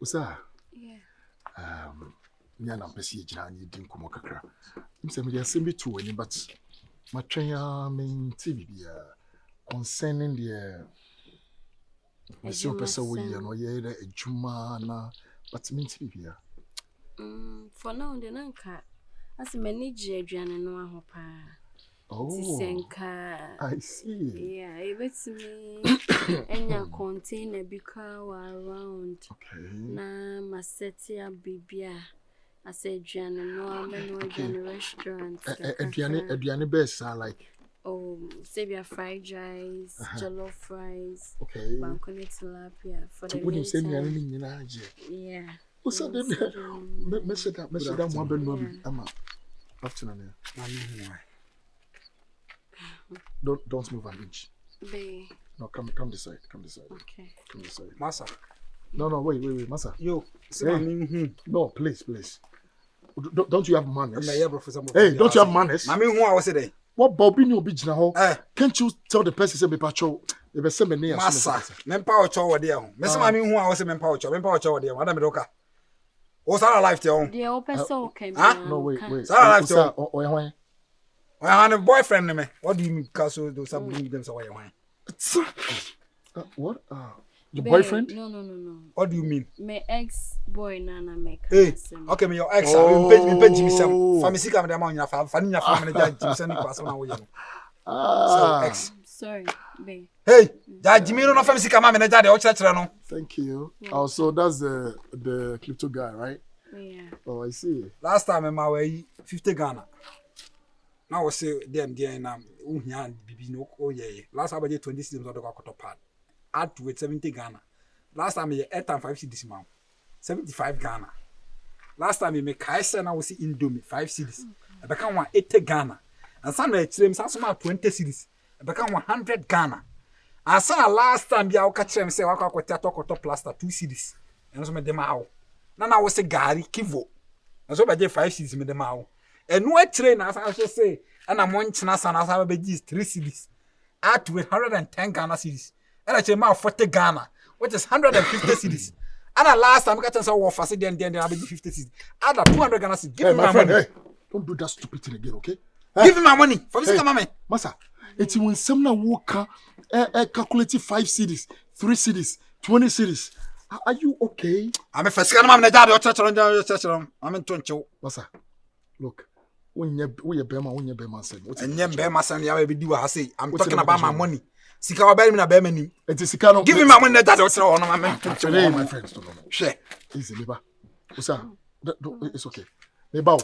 Osaa. Yeah. Me and Ampesi Jina ni din kumo kakra. Mse me dey send me to any but my train main TV concerning the Monsieur Pesa we no ye the ejuma na but me TV For now the nanka as manage aduane no aho pa. Oh, I see. Yeah, it was me. Enya container bika around. Okay. Na masetia bibia. I said aduane no ameno aduane restaurant. Aduane best are like Sabia fried rice, jollof rice. Okay. Bankone tilapia for the when you say anything yeah. Osaa dem me say that mo be no bi ama afternoon. Don't move an inch. Be. No, come this side. Okay. Come this side. Massa. No, wait, Massa. Yo, No, please. Don't you have manners? Hey, don't you have manners? I mean, who I was today? What Bobby no be ho? Can't you tell the person say me patrol? If be say me near. Massa. Men power chow there. Me say I mean who I was men power chow there. Madam Doka. Osaa life there. The open so okay. No, wait. Osaa life there. Oh, I have a boyfriend me. What do you mean? Because those are bring them so why? What? Your boyfriend? No. What do you mean? My ex-boy nana make. Hey, okay, me your ex. Me pay Jimmy Sam. Family come the man. Family Jimmy Sam. Pass on away. So ex. Sorry, babe. Hey, Jimmy no family come man. Jade o church no. Thank you. Oh, so that's the crypto guy, right? Yeah. Oh, I see. Last time I way 50 Ghana. Now I say them na uhia bibi no yeah. Last time I did 20 cedis on the quarter pad. Add to it 70 Ghana. Last time I 8 and 5 cedis man. 75 Ghana. Last time I make Kaisa now see Indomie 5 cedis. I become 80 Ghana. And some I trim some 20 cedis. I become 100 Ghana. And some last time ya catch them say waka kwata to plaster 2 cedis. And so me dem out. Na was say gari kivo. And so by 5 cedis me dem out. And no train as I should say, and I'm one chance and as I be 3 cities. Add to 110 Ghana cities. And I say my 40 Ghana, which is 150 cities. And at last time I got some offer, then I'll be 50 cities. Add 200 Ghana cities. Give me my money. Hey, don't do that stupid thing again, okay? Give me my money. From hey, mama. Massa, it's when someone walk calculating 5 cities, 3 cities, 20 cities. Are you okay? I'm a first kind of man. I'm in 20. Massa, look. When you Bema say. And you Bema say, I will do I say. I'm talking about my money. Sika wa be me na be mani. Give me my money that what's on my friends. Share. Easy, Meba. Osaa, it's okay. Meba.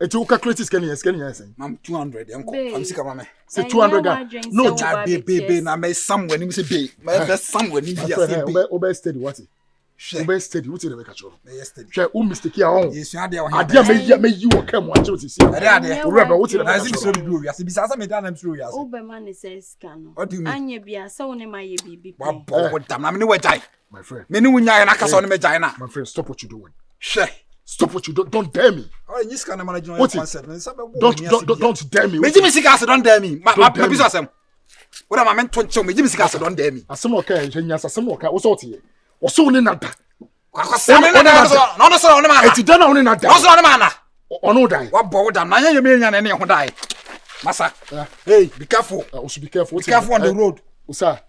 It's you calculate is Kenya saying. I'm 200. I'm sika mama. Say 200 Ghana. No, baby, na me somewhere ni say be. Me somewhere ni be say be. Obe steady what? Ube steady, what you make a show? Steady. Share mistake here on. Yes, you are there. Adia me you come watch what you see. Remember what you are so do. You see bisa me dan am through you. Ube man says can. What do you mean? Anya bia so ne ma ye bibi. What damn na me we jai. My friend. Me ni wunya na kasa on me jai na. My friend, stop what you doing. Share. Stop what you do. Don't dare me. Oh, you can manage your concept. Don't dare me. Me Jimmy Sika don't dare me. My business am. What am I meant to tell me? Jimmy Sika don't dare me. Asem okay, nyasa asem okay. Wo so tie. Wo so ni nada. No, no, man. Eti dana oni na da. No, man. Ono die. What bow down? Na you me nya na ho die. Massa. Hey, be careful. We should be careful. Be careful on the road. Osaa.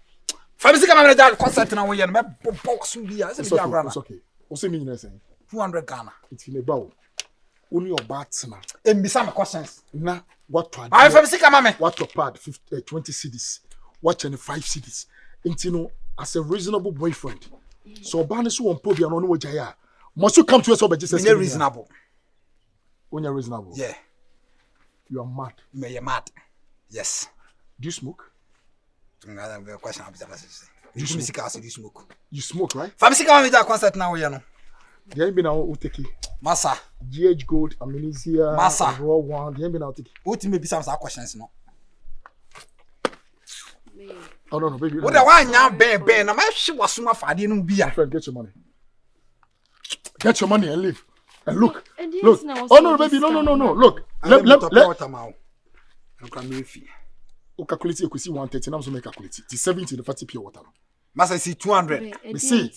Family come and that concert na we yen me box bi a. It's okay. O se me nyina say 200 Ghana. It's in about. Only your batsman. And be some questions. Na what to? I family come me. What to pad 20 cedis. What 25 cedis. Intino as a reasonable boyfriend. So Barney so on Pobia no Jaya. Must you come to us over Jesus? You're reasonable. When you're reasonable. Yeah. You are mad. You're mad. Yes. Do you smoke? Question you smoke. You smoke, right? Family come with that concert now, you know. There ain't been our Uteki. Massa. GH Gold, Amnesia, Massa. Raw One. There ain't been our Uteki. Ultimatum some questions, no. Oh no, baby. What the one now, Ben? I'm actually was so much. I didn't be a friend. Get your money. Get your money and leave. And look. Oh no, baby. No. Look. Let. O calculate you could see 130. Now so make calculate. It's 70 the 40 pure water. Masa see 200. Me see.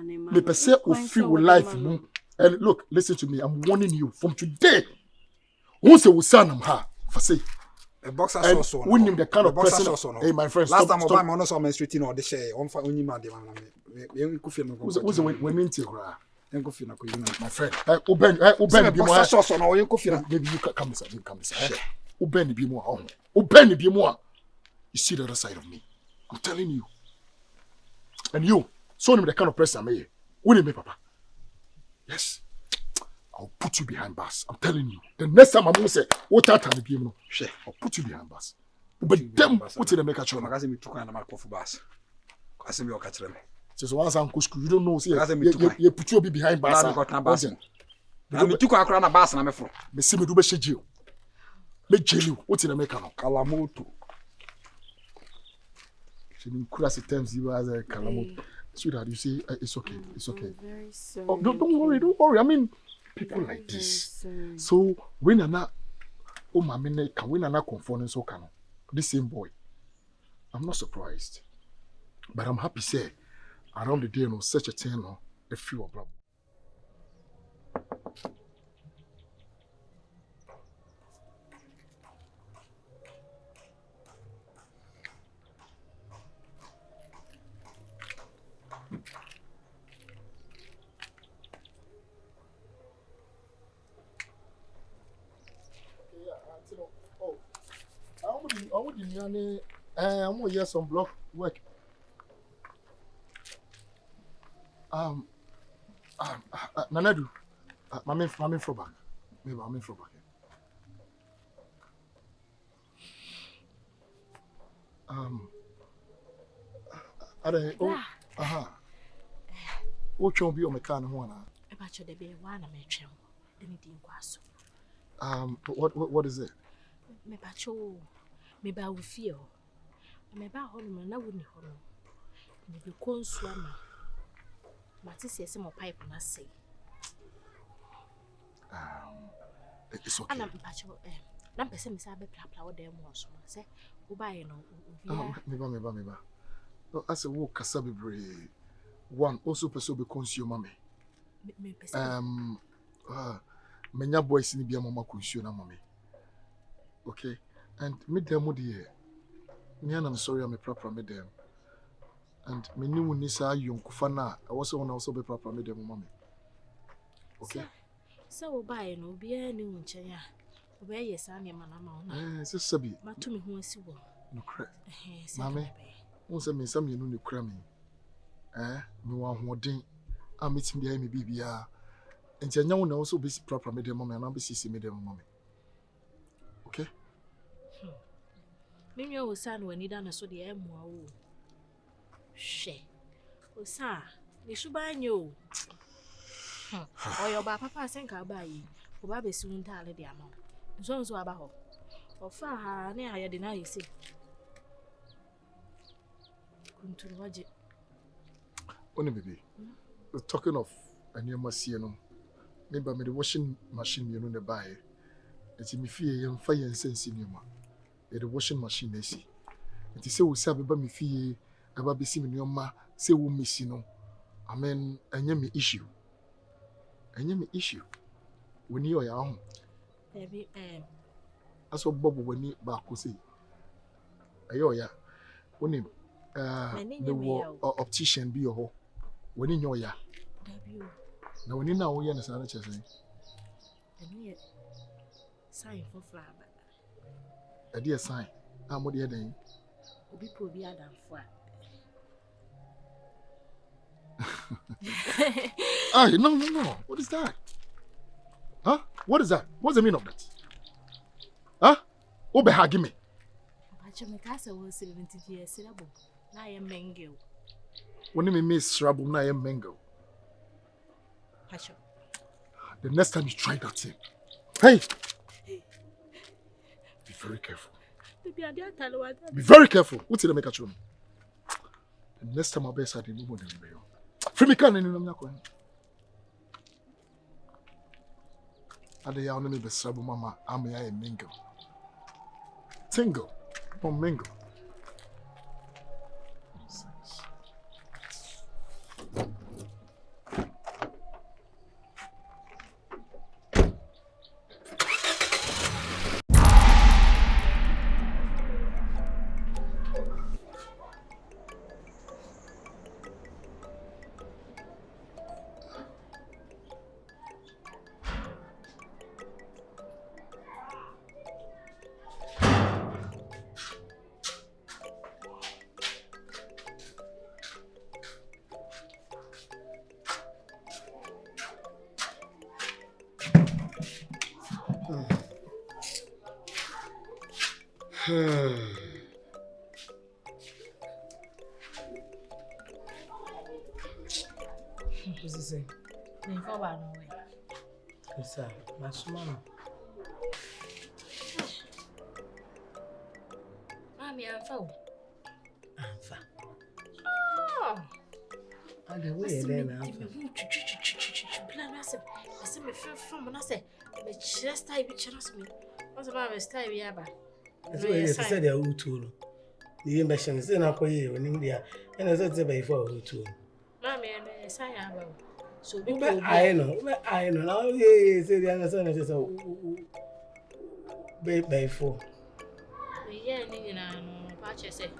Me pese ofi wo life mu. And look, listen to me. I'm warning you from today. Who say we son am ha? For say A boxer and sauce on. when him the kind of boxer person. sauce on. Hey, my friend, Last stop. time I buy my no so menstruating or the share. On for only man. Me go feel me. Who's when into cry? Go feel na ko you know. My friend. Oben bi mo. Boxer sauce on. Or you go feel. Maybe you come inside. Oben bi mo. Oben bi mo. You see the other side of me. I'm telling you. And you, show him the kind of person I'm here. Will me, Papa? Yes. I'll put you behind bars. I'm telling you. The next time I'm going to say, what that time you know? I'll put you behind bars. But them, what did they make a choice? Magazine me took on my coffee bars. Kasi me o catch them. Just once I'm school, you don't know. See, you put you behind bars. I got na bars. Na me took akra na bars na me fro. Me see me do be shejio. Me jail you. What did they make a Kalamoto. She didn't cross the terms you as a Kalamoto. Sweetheart, you see, it's okay. It's okay. Very sorry. Oh, don't worry. I mean, people like this. So when I'm not, oh my man, can when I'm not conforming so can this same boy. I'm not surprised, but I'm happy. Say around the day, you know, such a thing, no, a few of them. I'm gonna hear some block work. Nanadu, my man for back. Maybe I'm in for back. What you be on my car no one? About your baby one of my chum. Anything was. What is it? Me bacho, me ba we feel. Me ba home na woni hono. Me be consuma. Matisi ese mo pipe na say. It's okay. Ana bacho na pese me say be plapla wo dem wo so. Say wo ba ye no obi. Me ba. No, as a wo kasa bebre. One also person be consume me. Me pese. Menya boys ni bia mama consume na mama. Okay, and me them there. Me and I'm sorry, I'm a proper me them. And me new nisa young kufana. I also be proper me them mommy. Okay. So buy no be any unchanya. Obey yes, I'm a man amount. It's just sabi. Ma Tumi who is you. No crap. Mammy, who say me some you know the crammy. Me want who ding. I'm meeting behind me BBR. And Janya will also be proper me them mommy and I'll be see me them mommy. Okay? Maybe Osaa when he done so the emu. She Osaa, you should buy you. Or your papa sent her by you. Who baby soon tell the amount. So about or far near I deny you see. Come to watch it. Only baby. We're talking of a new machine. Maybe the washing machine you know the buy. It's me fear and fire and sense in you. The washing machine they see. And they say we say about me fear about be seeing your ma say we miss you know. I mean, me issue. Me issue. When you are your own. Baby, That's what Bob when you back will say. Ayo ya. When him the optician be your ho. When in your ya. Now when you know we understand what you're saying. Sign for flower. A dear sign. I'm what you're doing. Obi probi adam for. No. What is that? Huh? What is that? What's the meaning of that? Huh? Obe hagi me. Pacha me kasa wo 70 years rabo. Na ye mengo. When me miss rabo na ye mengo. Pacha. The next time you try that thing. Hey! Be very careful. Be very careful. What's it make a chum? The next time I'll be sad in the morning. Free me can in the coin. At the young me be sabu mama, I'm a mingle. Tingle, or mingle. Nonsense. What's he say? Me for ba no way. Osaa, masuma. Mami amfa. Amfa. Oh. Ade we then amfa. Plan I say me from na say me chira style bi chira so me. What's about me style bi aba? So we say they are utu no. Ni yemba shan say na koye oni dia. Ena say be for utu. Mami ene say aba. So Be I know. Now yeah say the answer say so be for. Yeah ni na no pa che say.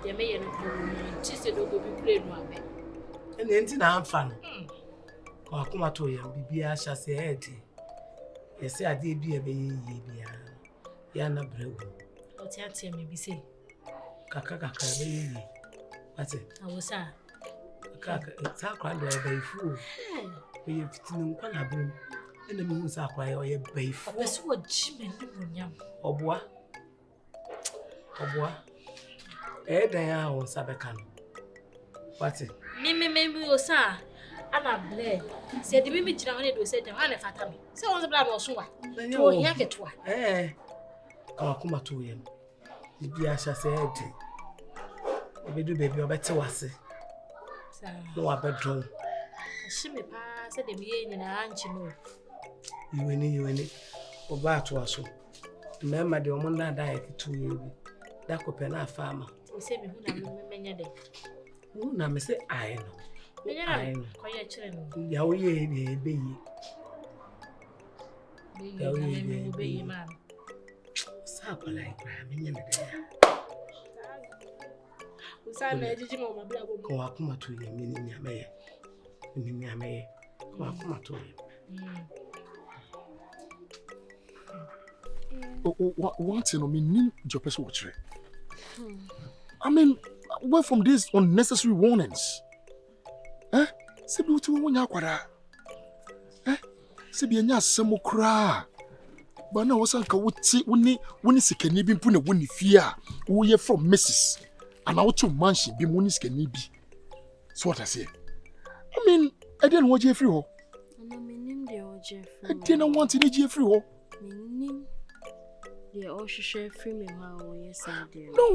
Ye me ye no ti se do go bi play no abe. Ena enti na amfa no. Ko akoma to yam bibia sha say head. Ye say ade bi e be ye bia. Ya na brewu. O ti atie me bi say. Kaka be ye. What it? Osaa. Kaka it's a crowd be fu. We fitinu kwa na brim. Ena me hu sa kwa ye be fu. Obe so jime ni munyam. Oboa. Dan ya won sabeka no. What it? Me Osaa. Ana ble. Se de me gira ho ne do se de ha ne fata me. Se won se bla no so wa. To hia keto a. Akoma to yam. Bibia sha say head. Obedu baby obete wase. No abedron. Shime pa se de me nyina anchi no. Iweni. Oba to aso. Mema de omonda da ekitu yebi. Da kope na farmer. O se me hu na menya de. Hu na me say I know. Menya na ko ye kire no. Ya wo ye ne be yi. Be yi man. Sa ko like bra menya me de. Osaa na ejiji mo ma bla bo. Ko akoma to yam ni nyameye. Ni nyameye. Ko akoma to yam. One thing I mean, your person watch. I mean, away from these unnecessary warnings. Se bi utu wonya kwara. Se bi anya asemo kra. Ba na wosan ka wuti woni sikani bi mpu na woni fie a wo ye from Mrs. and out to mansion bi woni sikani bi. So what I say? I mean, I didn't watch you free ho. Ana menim de oje free. I didn't want to you free ho. Menim. De o hwehwe free me ma o yes I did. No.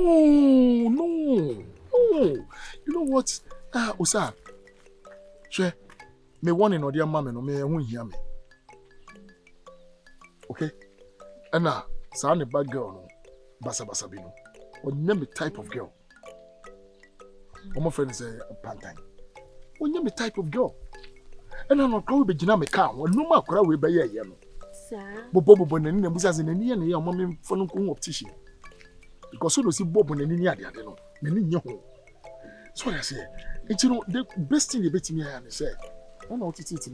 You know what? Osaa. Che, me one no dear mama no me hu hia me. Okay? Ana, sa ne bad girl no. Basa bi no. Onye me type of girl. My friend say Pantang. Onye me type of girl. Ana no kwa we begina me ka, no ma kwara we be ye no. Sir. Bobo nani na busa nani na ye o mama fo no ko optician. Because so no si bobo nani ni ade no. Nani nye ho. So I say, you know, the best thing you bet me and say, I know what it is.